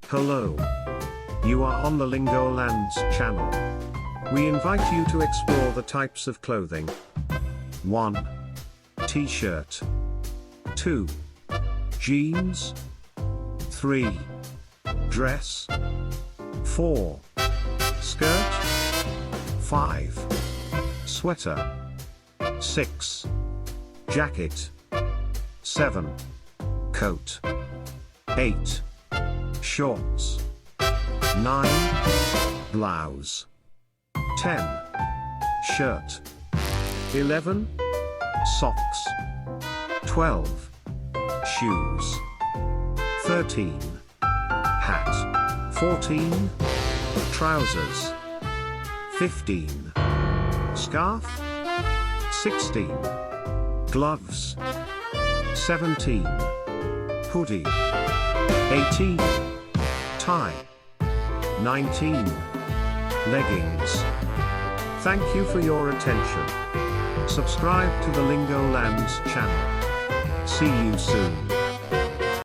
Hello. You are on the Lingolands channel. We invite you to explore the types of clothing. 1. T-shirt. 2. Jeans. 3. Dress. 4. Skirt. 5. Sweater. 6. Jacket. 7. Coat. 8. Shorts. 9. Blouse. 10. Shirt. 11. Socks. 12. Shoes. 13. Hat. 14. Trousers. 15. Scarf. 16. Gloves. 17. Hoodie. 18. Tie. 19. Leggings. Thank you for your attention. Subscribe to the Lingolands channel. See you soon.